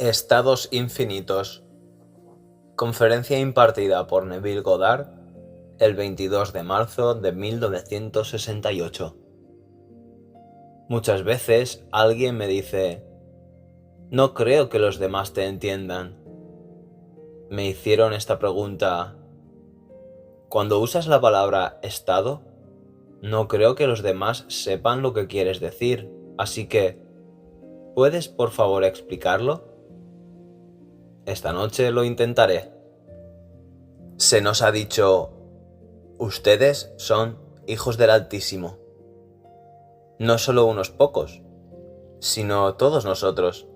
Estados infinitos. Conferencia impartida por Neville Goddard el 22 de marzo de 1968. Muchas veces alguien me dice: no creo que los demás te entiendan. Me hicieron esta pregunta: cuando usas la palabra estado, no creo que los demás sepan lo que quieres decir, así que, ¿puedes por favor explicarlo? Esta noche lo intentaré. Se nos ha dicho: ustedes son hijos del Altísimo. No solo unos pocos, sino todos nosotros.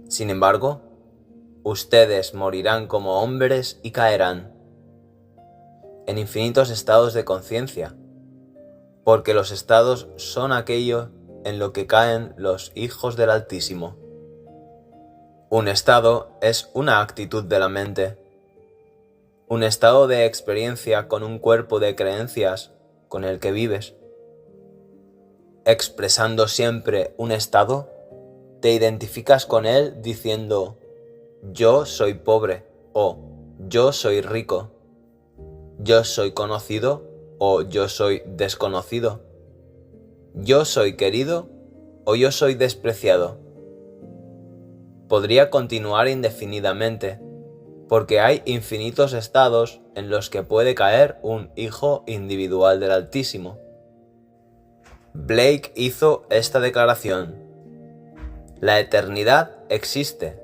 Sin embargo, ustedes morirán como hombres y caerán en infinitos estados de conciencia, porque los estados son aquello en lo que caen los hijos del Altísimo. Un estado es una actitud de la mente, un estado de experiencia con un cuerpo de creencias con el que vives. Expresando siempre un estado, te identificas con él diciendo: yo soy pobre o yo soy rico, yo soy conocido o yo soy desconocido, yo soy querido o yo soy despreciado. Podría continuar indefinidamente, porque hay infinitos estados en los que puede caer un hijo individual del Altísimo. Blake hizo esta declaración: la eternidad existe,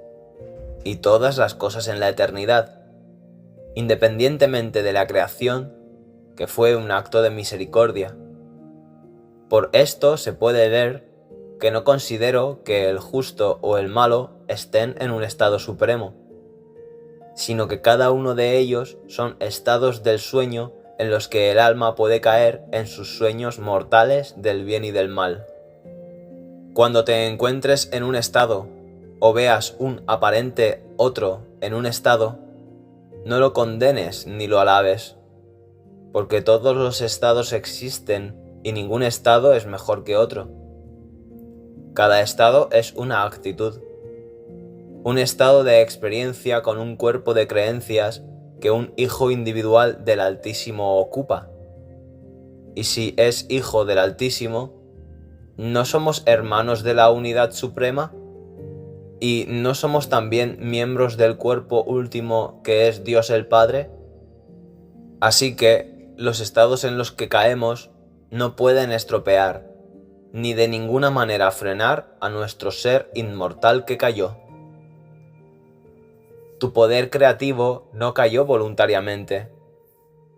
y todas las cosas en la eternidad, independientemente de la creación, que fue un acto de misericordia. Por esto se puede ver que no considero que el justo o el malo estén en un estado supremo, sino que cada uno de ellos son estados del sueño en los que el alma puede caer en sus sueños mortales del bien y del mal. Cuando te encuentres en un estado o veas un aparente otro en un estado, no lo condenes ni lo alabes, porque todos los estados existen y ningún estado es mejor que otro. Cada estado es una actitud, un estado de experiencia con un cuerpo de creencias que un hijo individual del Altísimo ocupa. Y si es hijo del Altísimo, ¿no somos hermanos de la unidad suprema? ¿Y no somos también miembros del cuerpo último que es Dios el Padre? Así que los estados en los que caemos no pueden estropear, ni de ninguna manera frenar a nuestro ser inmortal que cayó. Tu poder creativo no cayó voluntariamente.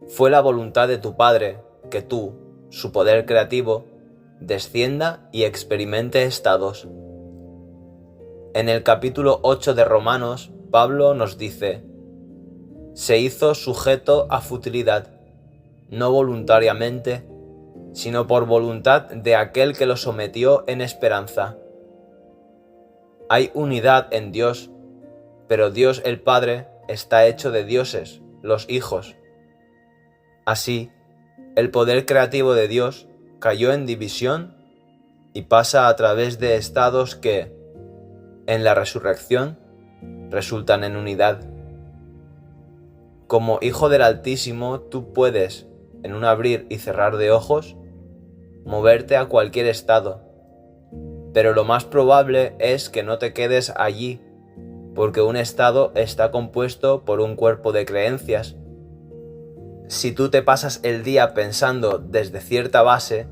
Fue la voluntad de tu Padre que tú, su poder creativo, descienda y experimente estados. En el capítulo 8 de Romanos, Pablo nos dice: se hizo sujeto a futilidad, no voluntariamente, sino por voluntad de aquel que lo sometió en esperanza. Hay unidad en Dios, pero Dios el Padre está hecho de dioses, los hijos. Así, el poder creativo de Dios cayó en división y pasa a través de estados que, en la resurrección, resultan en unidad. Como hijo del Altísimo, tú puedes, en un abrir y cerrar de ojos, moverte a cualquier estado, pero lo más probable es que no te quedes allí, porque un estado está compuesto por un cuerpo de creencias. Si tú te pasas el día pensando desde cierta base,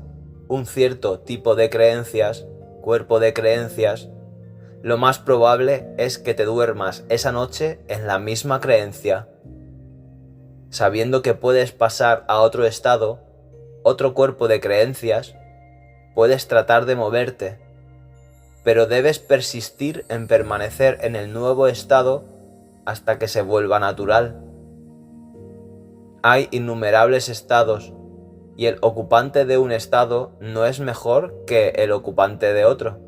un cierto tipo de creencias, cuerpo de creencias, lo más probable es que te duermas esa noche en la misma creencia. Sabiendo que puedes pasar a otro estado, otro cuerpo de creencias, puedes tratar de moverte, pero debes persistir en permanecer en el nuevo estado hasta que se vuelva natural. Hay innumerables estados, y el ocupante de un estado no es mejor que el ocupante de otro,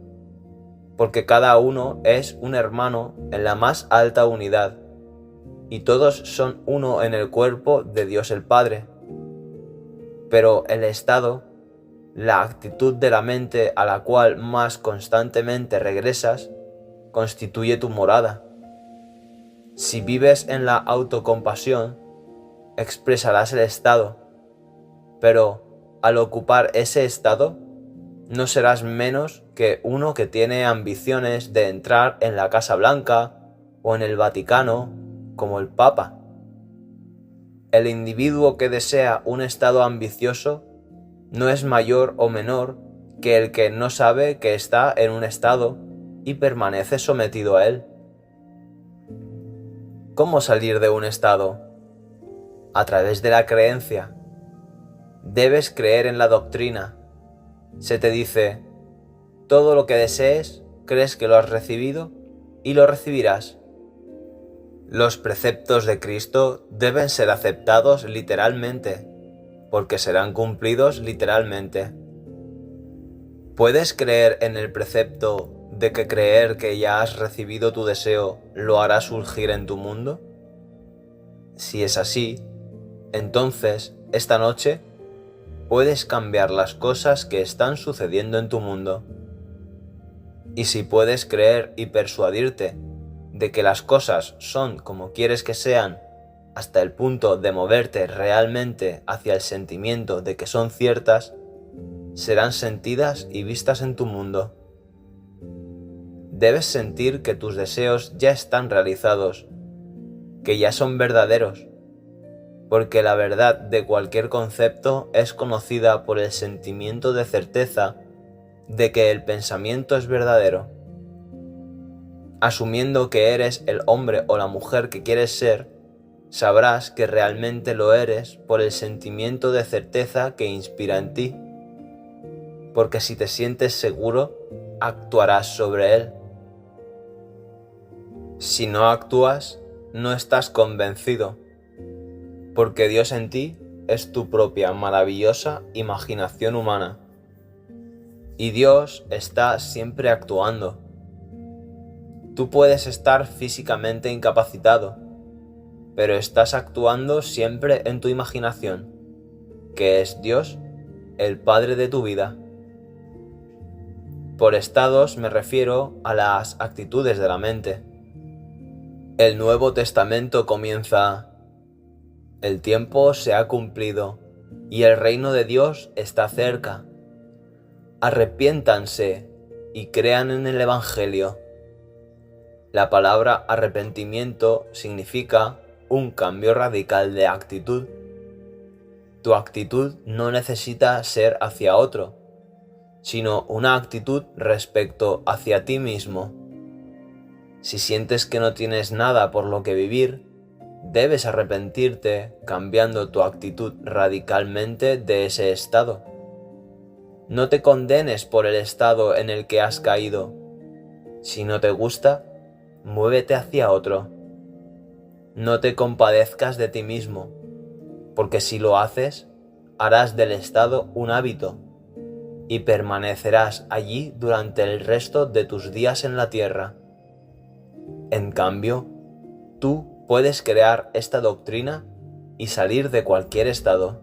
porque cada uno es un hermano en la más alta unidad, y todos son uno en el cuerpo de Dios el Padre. Pero el estado, la actitud de la mente a la cual más constantemente regresas, constituye tu morada. Si vives en la autocompasión, expresarás el estado, pero al ocupar ese estado, no serás menos que uno que tiene ambiciones de entrar en la Casa Blanca o en el Vaticano, como el Papa. El individuo que desea un estado ambicioso no es mayor o menor que el que no sabe que está en un estado y permanece sometido a él. ¿Cómo salir de un estado? A través de la creencia. Debes creer en la doctrina. Se te dice, todo lo que desees, crees que lo has recibido y lo recibirás. Los preceptos de Cristo deben ser aceptados literalmente, porque serán cumplidos literalmente. ¿Puedes creer en el precepto de que creer que ya has recibido tu deseo lo hará surgir en tu mundo? Si es así, entonces, esta noche, puedes cambiar las cosas que están sucediendo en tu mundo. Y si puedes creer y persuadirte de que las cosas son como quieres que sean, hasta el punto de moverte realmente hacia el sentimiento de que son ciertas, serán sentidas y vistas en tu mundo. Debes sentir que tus deseos ya están realizados, que ya son verdaderos, porque la verdad de cualquier concepto es conocida por el sentimiento de certeza de que el pensamiento es verdadero. Asumiendo que eres el hombre o la mujer que quieres ser, sabrás que realmente lo eres por el sentimiento de certeza que inspira en ti, porque si te sientes seguro, actuarás sobre él. Si no actúas, no estás convencido, porque Dios en ti es tu propia maravillosa imaginación humana, y Dios está siempre actuando. Tú puedes estar físicamente incapacitado, pero estás actuando siempre en tu imaginación, que es Dios, el Padre de tu vida. Por estados me refiero a las actitudes de la mente. El Nuevo Testamento comienza: el tiempo se ha cumplido y el reino de Dios está cerca. Arrepiéntanse y crean en el Evangelio. La palabra arrepentimiento significa un cambio radical de actitud. Tu actitud no necesita ser hacia otro, sino una actitud respecto hacia ti mismo. Si sientes que no tienes nada por lo que vivir, debes arrepentirte cambiando tu actitud radicalmente de ese estado. No te condenes por el estado en el que has caído. Si no te gusta, muévete hacia otro. No te compadezcas de ti mismo, porque si lo haces, harás del estado un hábito y permanecerás allí durante el resto de tus días en la tierra. En cambio, tú puedes crear esta doctrina y salir de cualquier estado.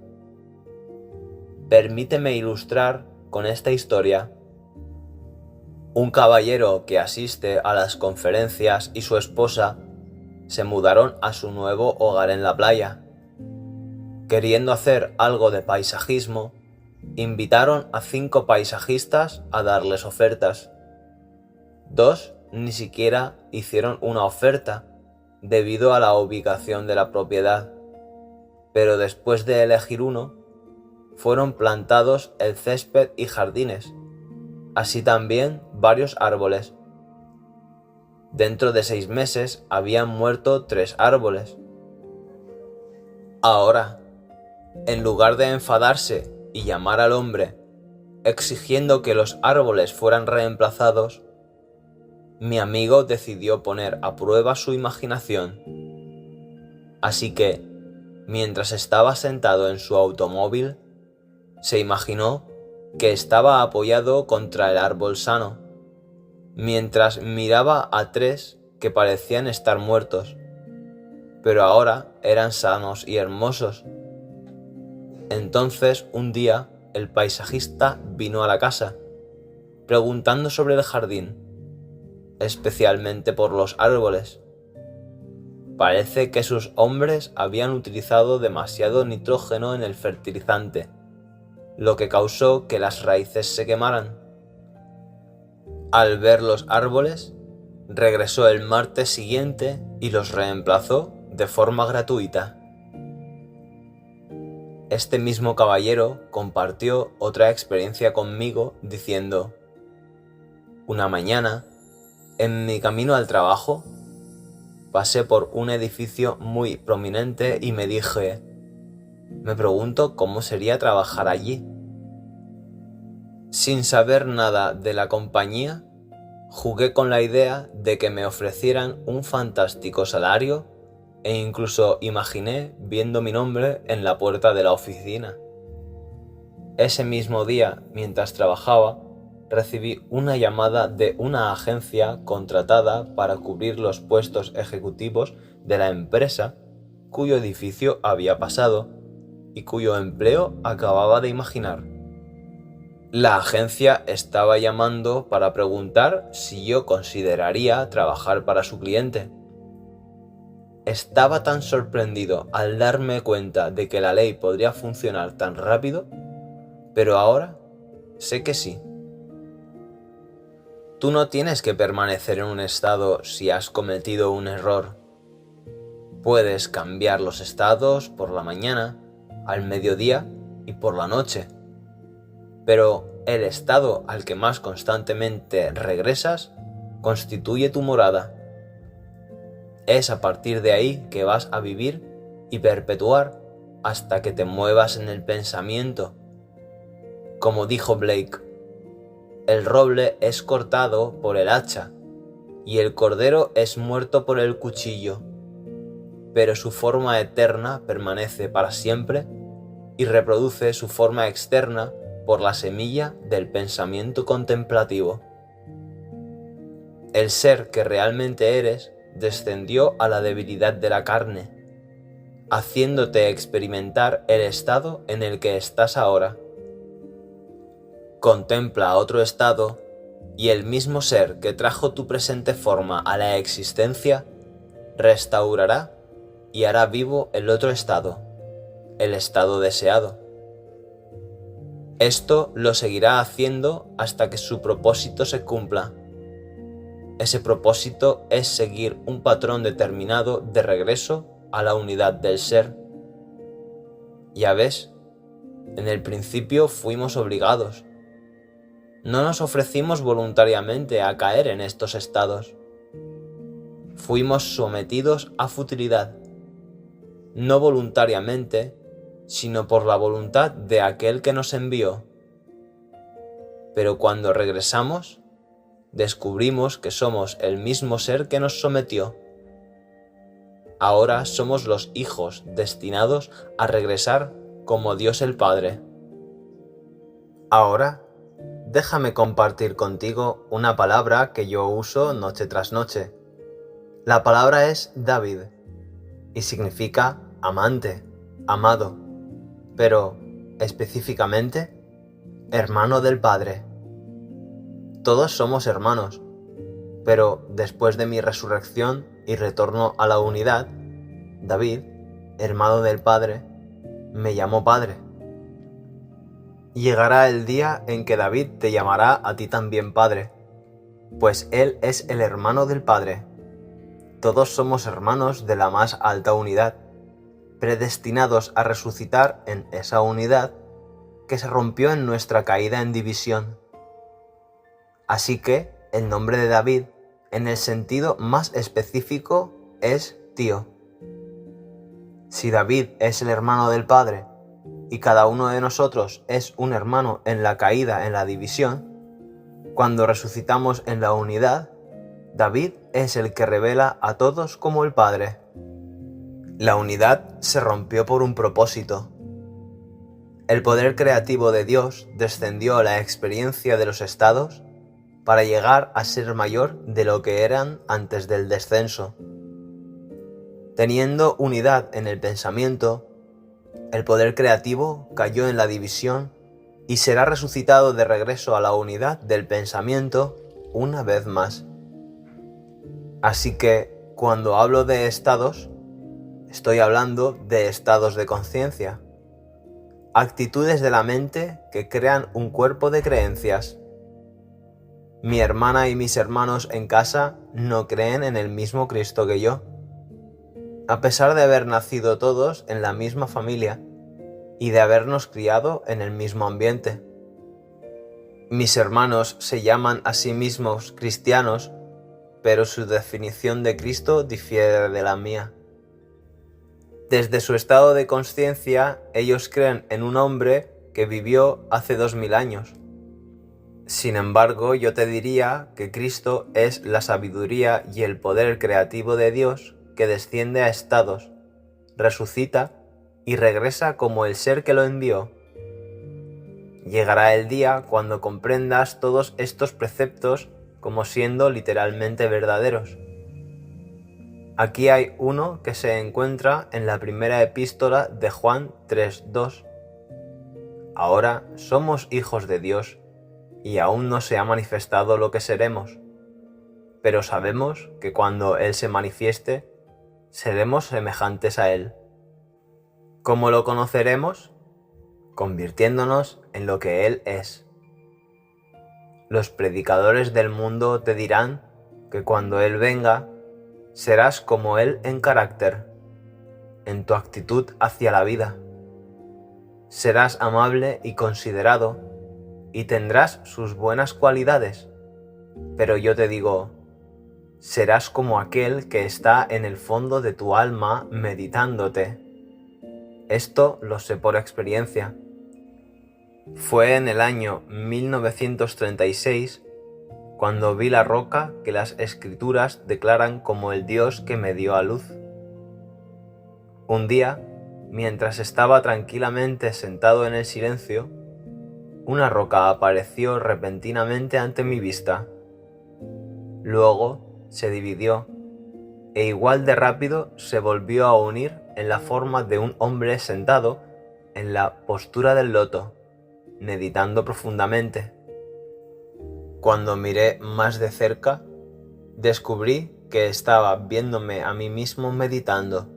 Permíteme ilustrar con esta historia. Un caballero que asiste a las conferencias y su esposa se mudaron a su nuevo hogar en la playa. Queriendo hacer algo de paisajismo, invitaron a 5 paisajistas a darles ofertas. 2 ni siquiera hicieron una oferta debido a la ubicación de la propiedad, pero después de elegir uno, fueron plantados el césped y jardines, así también varios árboles. Dentro de 6 meses habían muerto 3 árboles. Ahora, en lugar de enfadarse y llamar al hombre, exigiendo que los árboles fueran reemplazados, mi amigo decidió poner a prueba su imaginación. Así que, mientras estaba sentado en su automóvil, se imaginó que estaba apoyado contra el árbol sano, mientras miraba a 3 que parecían estar muertos, pero ahora eran sanos y hermosos. Entonces, un día, el paisajista vino a la casa, preguntando sobre el jardín. especialmente por los árboles. Parece que sus hombres habían utilizado demasiado nitrógeno en el fertilizante, lo que causó que las raíces se quemaran. Al ver los árboles, regresó el martes siguiente y los reemplazó de forma gratuita. Este mismo caballero compartió otra experiencia conmigo diciendo: una mañana, en mi camino al trabajo, pasé por un edificio muy prominente y me dije: me pregunto cómo sería trabajar allí. Sin saber nada de la compañía, jugué con la idea de que me ofrecieran un fantástico salario e incluso imaginé viendo mi nombre en la puerta de la oficina. Ese mismo día, mientras trabajaba, recibí una llamada de una agencia contratada para cubrir los puestos ejecutivos de la empresa cuyo edificio había pasado y cuyo empleo acababa de imaginar. La agencia estaba llamando para preguntar si yo consideraría trabajar para su cliente. Estaba tan sorprendido al darme cuenta de que la ley podría funcionar tan rápido, pero ahora sé que sí. Tú no tienes que permanecer en un estado si has cometido un error. Puedes cambiar los estados por la mañana, al mediodía y por la noche. Pero el estado al que más constantemente regresas constituye tu morada. Es a partir de ahí que vas a vivir y perpetuar hasta que te muevas en el pensamiento. Como dijo Blake, el roble es cortado por el hacha y el cordero es muerto por el cuchillo, pero su forma eterna permanece para siempre y reproduce su forma externa por la semilla del pensamiento contemplativo. El ser que realmente eres descendió a la debilidad de la carne, haciéndote experimentar el estado en el que estás ahora. Contempla otro estado y el mismo ser que trajo tu presente forma a la existencia restaurará y hará vivo el otro estado, el estado deseado. Esto lo seguirá haciendo hasta que su propósito se cumpla. Ese propósito es seguir un patrón determinado de regreso a la unidad del ser. Ya ves, en el principio fuimos obligados. No nos ofrecimos voluntariamente a caer en estos estados. Fuimos sometidos a futilidad, no voluntariamente, sino por la voluntad de aquel que nos envió. Pero cuando regresamos, descubrimos que somos el mismo ser que nos sometió. Ahora somos los hijos destinados a regresar como Dios el Padre. Ahora, déjame compartir contigo una palabra que yo uso noche tras noche. La palabra es David y significa amante, amado, pero específicamente hermano del Padre. Todos somos hermanos, pero después de mi resurrección y retorno a la unidad, David, hermano del Padre, me llamó Padre. Llegará el día en que David te llamará a ti también Padre, pues él es el hermano del Padre. Todos somos hermanos de la más alta unidad, predestinados a resucitar en esa unidad que se rompió en nuestra caída en división. Así que el nombre de David, en el sentido más específico, es tío. Si David es el hermano del Padre y cada uno de nosotros es un hermano en la caída, en la división, cuando resucitamos en la unidad, David es el que revela a todos como el Padre. La unidad se rompió por un propósito. El poder creativo de Dios descendió a la experiencia de los estados para llegar a ser mayor de lo que eran antes del descenso. Teniendo unidad en el pensamiento, el poder creativo cayó en la división y será resucitado de regreso a la unidad del pensamiento una vez más. Así que cuando hablo de estados, estoy hablando de estados de conciencia, actitudes de la mente que crean un cuerpo de creencias. Mi hermana y mis hermanos en casa no creen en el mismo Cristo que yo, a pesar de haber nacido todos en la misma familia y de habernos criado en el mismo ambiente. Mis hermanos se llaman a sí mismos cristianos, pero su definición de Cristo difiere de la mía. Desde su estado de conciencia, ellos creen en un hombre que vivió hace 2000 años. Sin embargo, yo te diría que Cristo es la sabiduría y el poder creativo de Dios que desciende a estados, resucita y regresa como el ser que lo envió. Llegará el día cuando comprendas todos estos preceptos como siendo literalmente verdaderos. Aquí hay uno que se encuentra en la primera epístola de Juan 3:2. Ahora somos hijos de Dios y aún no se ha manifestado lo que seremos, pero sabemos que cuando Él se manifieste, seremos semejantes a Él. ¿Cómo lo conoceremos? Convirtiéndonos en lo que Él es. Los predicadores del mundo te dirán que cuando Él venga, serás como Él en carácter, en tu actitud hacia la vida. Serás amable y considerado y tendrás sus buenas cualidades, pero yo te digo, serás como aquel que está en el fondo de tu alma meditándote. Esto lo sé por experiencia. Fue en el año 1936 cuando vi la roca que las escrituras declaran como el Dios que me dio a luz. Un día, mientras estaba tranquilamente sentado en el silencio, una roca apareció repentinamente ante mi vista. Luego se dividió e igual de rápido se volvió a unir en la forma de un hombre sentado en la postura del loto, meditando profundamente. Cuando miré más de cerca, descubrí que estaba viéndome a mí mismo meditando.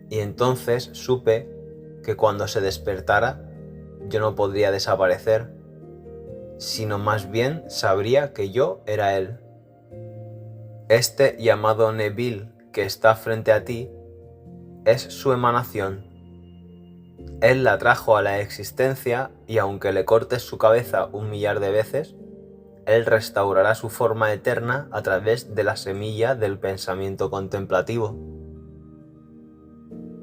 Y entonces supe que cuando se despertara, yo no podría desaparecer, sino más bien sabría que yo era Él. Este llamado Neville que está frente a ti es su emanación. Él la trajo a la existencia y aunque le cortes su cabeza 1.000.000 de veces, Él restaurará su forma eterna a través de la semilla del pensamiento contemplativo.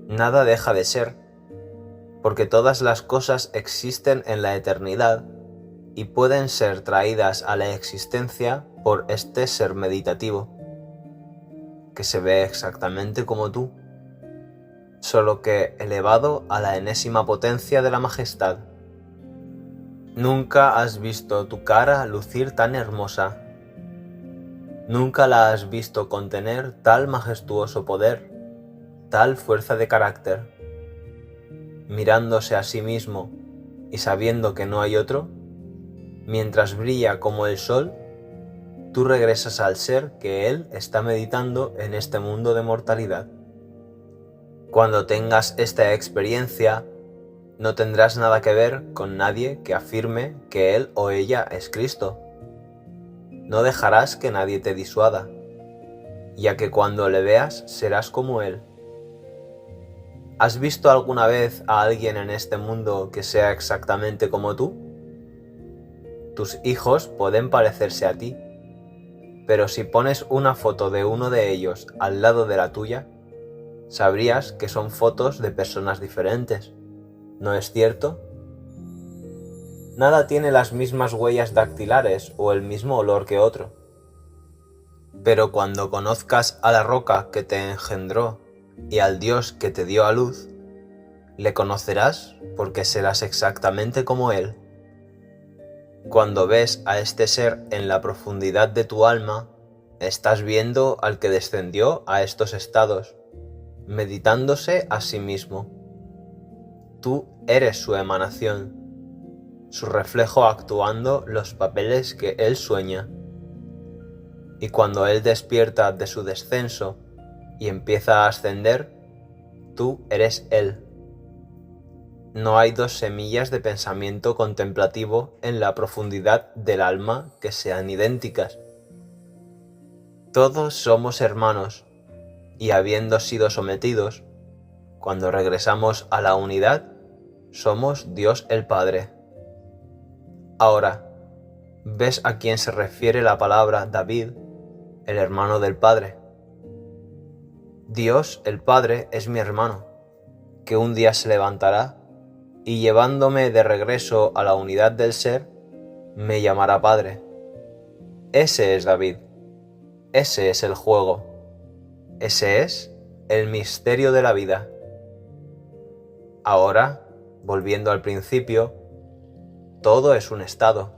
Nada deja de ser, porque todas las cosas existen en la eternidad y pueden ser traídas a la existencia por este ser meditativo, que se ve exactamente como tú, solo que elevado a la enésima potencia de la majestad. Nunca has visto tu cara lucir tan hermosa. Nunca la has visto contener tal majestuoso poder, tal fuerza de carácter. Mirándose a sí mismo y sabiendo que no hay otro, mientras brilla como el sol, tú regresas al ser que Él está meditando en este mundo de mortalidad. Cuando tengas esta experiencia, no tendrás nada que ver con nadie que afirme que él o ella es Cristo. No dejarás que nadie te disuada, ya que cuando le veas serás como Él. ¿Has visto alguna vez a alguien en este mundo que sea exactamente como tú? Tus hijos pueden parecerse a ti, pero si pones una foto de uno de ellos al lado de la tuya, sabrías que son fotos de personas diferentes, ¿no es cierto? Nada tiene las mismas huellas dactilares o el mismo olor que otro. Pero cuando conozcas a la roca que te engendró y al Dios que te dio a luz, le conocerás porque serás exactamente como Él. Cuando ves a este ser en la profundidad de tu alma, estás viendo al que descendió a estos estados, meditándose a sí mismo. Tú eres su emanación, su reflejo actuando los papeles que Él sueña. y cuando Él despierta de su descenso y empieza a ascender, tú eres Él. No hay dos semillas de pensamiento contemplativo en la profundidad del alma que sean idénticas. Todos somos hermanos, y habiendo sido sometidos, cuando regresamos a la unidad, somos Dios el Padre. Ahora, ¿ves a quién se refiere la palabra David, el hermano del Padre? Dios el Padre es mi hermano, que un día se levantará y llevándome de regreso a la unidad del ser, me llamará Padre. Ese es David, ese es el juego, ese es el misterio de la vida. Ahora, volviendo al principio, todo es un estado.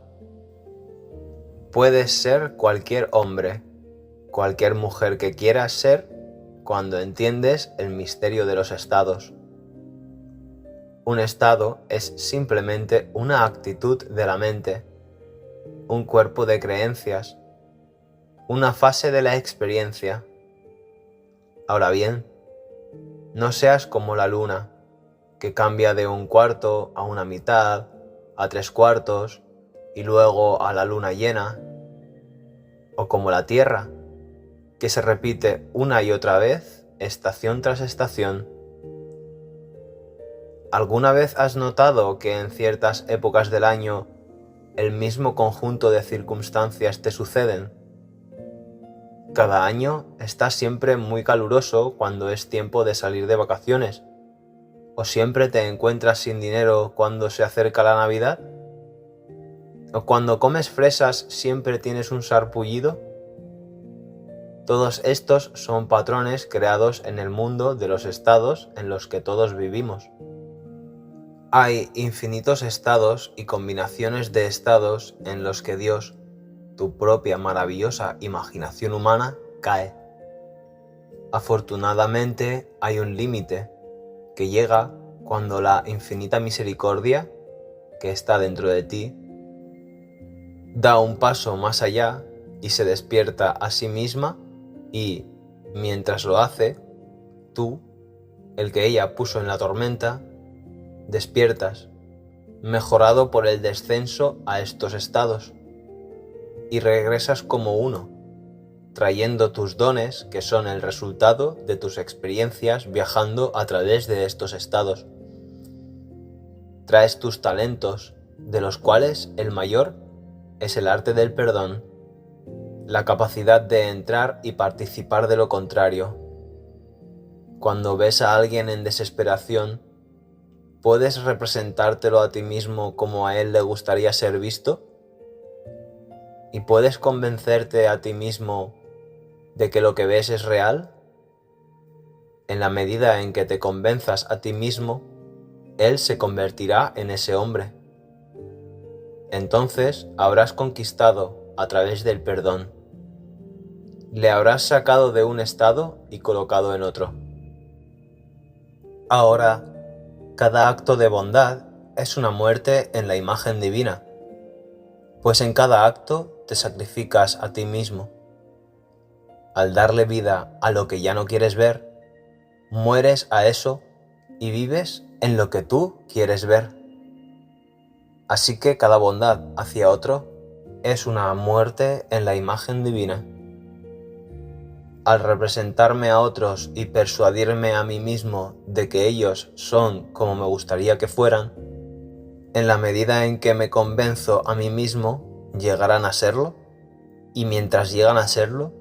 Puedes ser cualquier hombre, cualquier mujer que quieras ser cuando entiendes el misterio de los estados. Un estado es simplemente una actitud de la mente, un cuerpo de creencias, una fase de la experiencia. Ahora bien, no seas como la luna, que cambia de un cuarto a una mitad, a 3/4 y luego a la luna llena, o como la Tierra, que se repite una y otra vez, estación tras estación. ¿Alguna vez has notado que en ciertas épocas del año el mismo conjunto de circunstancias te suceden? Cada año está siempre muy caluroso cuando es tiempo de salir de vacaciones, o siempre te encuentras sin dinero cuando se acerca la Navidad, o cuando comes fresas siempre tienes un sarpullido. Todos estos son patrones creados en el mundo de los estados en los que todos vivimos. Hay infinitos estados y combinaciones de estados en los que Dios, tu propia maravillosa imaginación humana, cae. Afortunadamente hay un límite que llega cuando la infinita misericordia que está dentro de ti da un paso más allá y se despierta a sí misma y, mientras lo hace, tú, el que ella puso en la tormenta, despiertas, mejorado por el descenso a estos estados, y regresas como uno, trayendo tus dones que son el resultado de tus experiencias viajando a través de estos estados. Traes tus talentos, de los cuales el mayor es el arte del perdón, la capacidad de entrar y participar de lo contrario. Cuando ves a alguien en desesperación, ¿puedes representártelo a ti mismo como a él le gustaría ser visto? ¿Y puedes convencerte a ti mismo de que lo que ves es real? En la medida en que te convenzas a ti mismo, él se convertirá en ese hombre. Entonces habrás conquistado a través del perdón. Le habrás sacado de un estado y colocado en otro. Ahora, cada acto de bondad es una muerte en la imagen divina, pues en cada acto te sacrificas a ti mismo. Al darle vida a lo que ya no quieres ver, mueres a eso y vives en lo que tú quieres ver. Así que cada bondad hacia otro es una muerte en la imagen divina. Al representarme a otros y persuadirme a mí mismo de que ellos son como me gustaría que fueran, en la medida en que me convenzo a mí mismo, llegarán a serlo, y mientras llegan a serlo,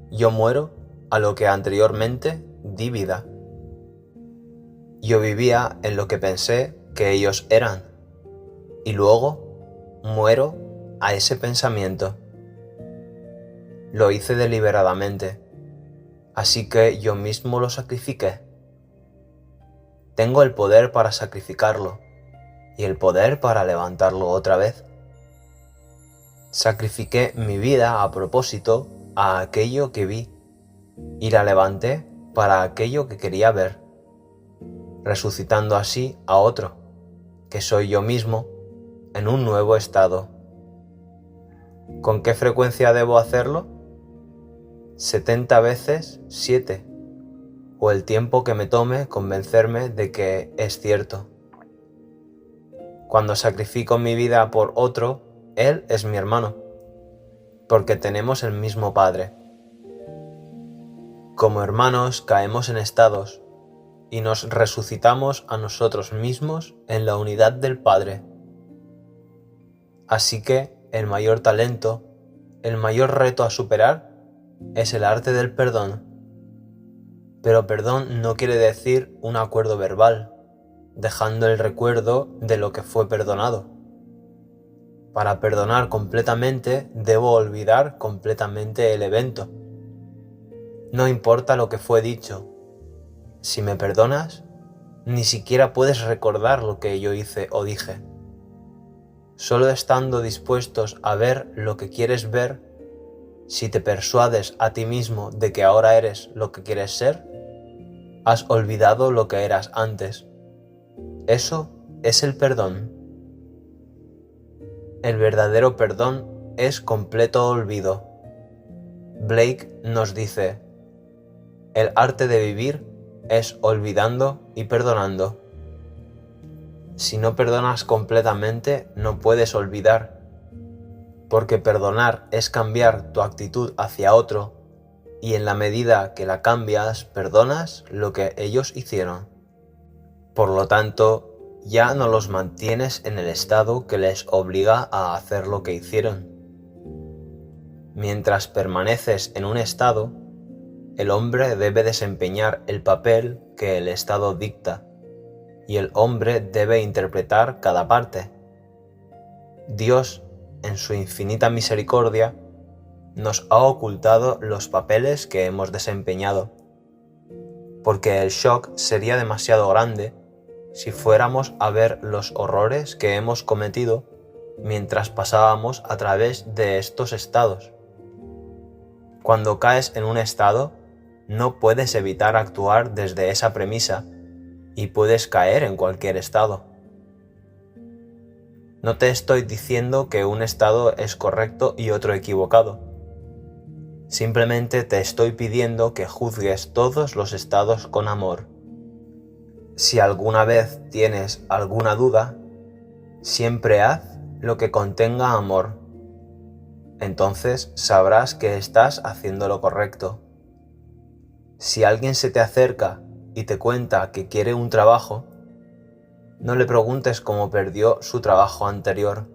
yo muero a lo que anteriormente di vida. Yo vivía en lo que pensé que ellos eran, y luego muero a ese pensamiento. Lo hice deliberadamente, así que yo mismo lo sacrifiqué. Tengo el poder para sacrificarlo y el poder para levantarlo otra vez. Sacrifiqué mi vida a propósito a aquello que vi y la levanté para aquello que quería ver, resucitando así a otro, que soy yo mismo, en un nuevo estado. ¿Con qué frecuencia debo hacerlo? 70 veces 7, o el tiempo que me tome convencerme de que es cierto. Cuando sacrifico mi vida por otro, él es mi hermano, porque tenemos el mismo Padre. Como hermanos caemos en estados y nos resucitamos a nosotros mismos en la unidad del Padre. Así que el mayor talento, el mayor reto a superar es el arte del perdón. Pero perdón no quiere decir un acuerdo verbal, dejando el recuerdo de lo que fue perdonado. Para perdonar completamente, debo olvidar completamente el evento. No importa lo que fue dicho. Si me perdonas, ni siquiera puedes recordar lo que yo hice o dije. Solo estando dispuestos a ver lo que quieres ver, si te persuades a ti mismo de que ahora eres lo que quieres ser, has olvidado lo que eras antes. Eso es el perdón. El verdadero perdón es completo olvido. Blake nos dice: el arte de vivir es olvidando y perdonando. Si no perdonas completamente, no puedes olvidar, porque perdonar es cambiar tu actitud hacia otro, y en la medida que la cambias, perdonas lo que ellos hicieron. Por lo tanto, ya no los mantienes en el estado que les obliga a hacer lo que hicieron. Mientras permaneces en un estado, el hombre debe desempeñar el papel que el estado dicta, y el hombre debe interpretar cada parte. Dios, en su infinita misericordia, nos ha ocultado los papeles que hemos desempeñado, porque el shock sería demasiado grande si fuéramos a ver los horrores que hemos cometido mientras pasábamos a través de estos estados. Cuando caes en un estado, no puedes evitar actuar desde esa premisa y puedes caer en cualquier estado. No te estoy diciendo que un estado es correcto y otro equivocado. Simplemente te estoy pidiendo que juzgues todos los estados con amor. Si alguna vez tienes alguna duda, siempre haz lo que contenga amor. Entonces sabrás que estás haciendo lo correcto. Si alguien se te acerca y te cuenta que quiere un trabajo, no le preguntes cómo perdió su trabajo anterior.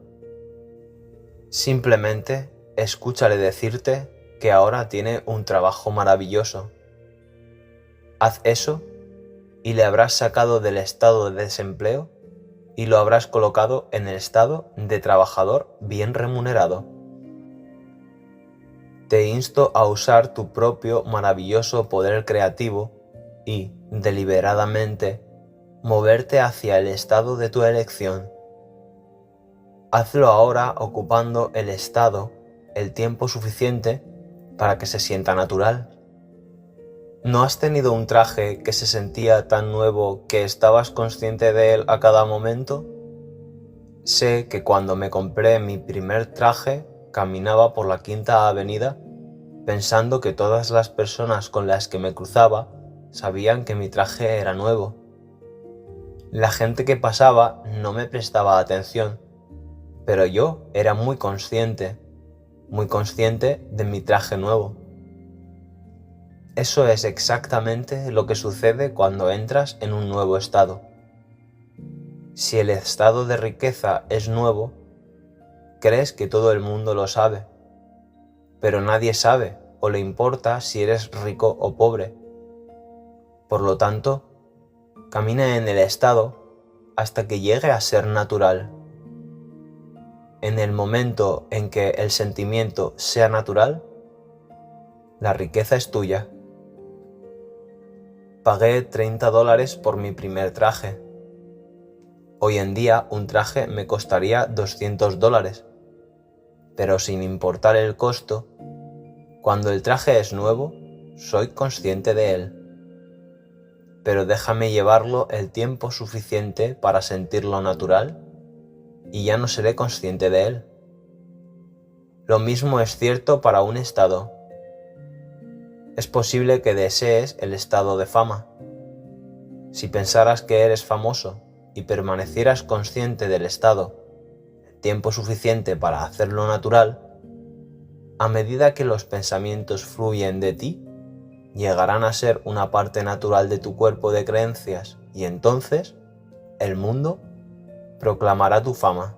Simplemente escúchale decirte que ahora tiene un trabajo maravilloso. Haz eso y le habrás sacado del estado de desempleo y lo habrás colocado en el estado de trabajador bien remunerado. Te insto a usar tu propio maravilloso poder creativo y, deliberadamente, moverte hacia el estado de tu elección. Hazlo ahora ocupando el estado el tiempo suficiente para que se sienta natural. ¿No has tenido un traje que se sentía tan nuevo que estabas consciente de él a cada momento? Sé que cuando me compré mi primer traje, caminaba por la Quinta Avenida pensando que todas las personas con las que me cruzaba sabían que mi traje era nuevo. La gente que pasaba no me prestaba atención, pero yo era muy consciente de mi traje nuevo. Eso es exactamente lo que sucede cuando entras en un nuevo estado. Si el estado de riqueza es nuevo, crees que todo el mundo lo sabe, pero nadie sabe o le importa si eres rico o pobre. Por lo tanto, camina en el estado hasta que llegue a ser natural. En el momento en que el sentimiento sea natural, la riqueza es tuya. Pagué $30 por mi primer traje. Hoy en día un traje me costaría $200, pero sin importar el costo, cuando el traje es nuevo, soy consciente de él. Pero déjame llevarlo el tiempo suficiente para sentirlo natural y ya no seré consciente de él. Lo mismo es cierto para un estado. Es posible que desees el estado de fama. Si pensaras que eres famoso y permanecieras consciente del estado tiempo suficiente para hacerlo natural, a medida que los pensamientos fluyen de ti, llegarán a ser una parte natural de tu cuerpo de creencias y entonces el mundo proclamará tu fama.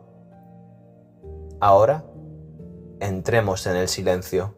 Ahora, entremos en el silencio.